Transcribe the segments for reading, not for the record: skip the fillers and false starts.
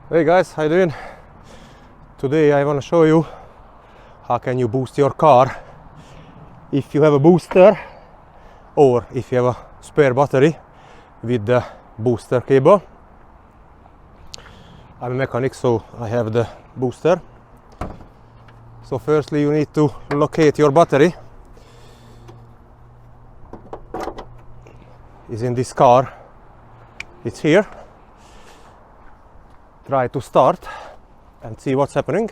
Hey guys, how you doing? Today I want to show you how can you boost your car if you have a booster or if you have a spare battery with the booster cable. I'm a mechanic, so I have the booster. So firstly you need to locate your battery. It's in this car. It's here. Try to start and see what's happening.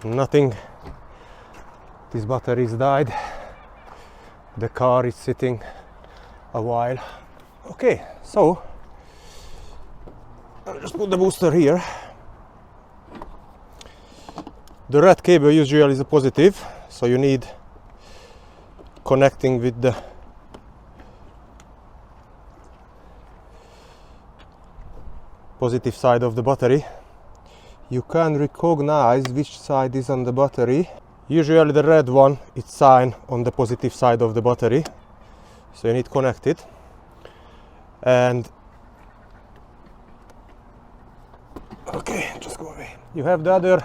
Nothing. This battery's died. The car is sitting a while. Okay, so I'll just put the booster here. The red cable usually is a positive, so you need connecting with the positive side of the battery. You can recognize which side is on the battery. Usually the red one, it's sign on the positive side of the battery, so you need to connect it. And okay, just go away. You have the other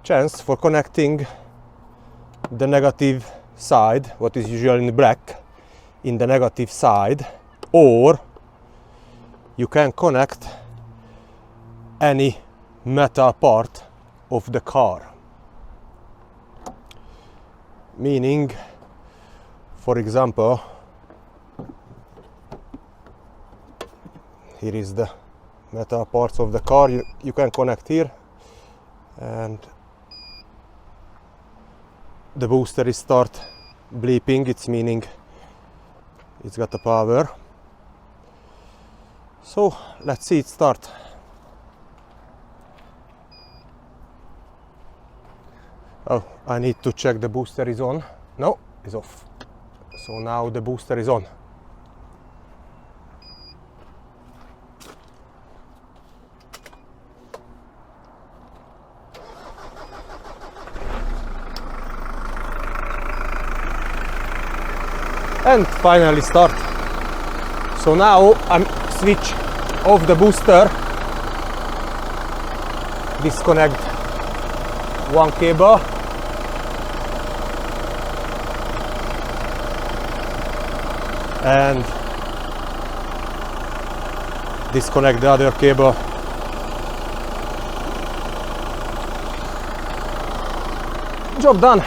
chance for connecting the negative side, what is usually in black, in the negative side, or you can connect any metal part of the car. Meaning, for example, here is the metal parts of the car. You can connect here, and the booster is start bleeping. It's meaning it's got the power. So let's see it start. Oh, I need to check the booster is on. No, it's off. So now the booster is on. And finally start. So now I'm switch off the booster, disconnect one cable, and disconnect the other cable. Job done.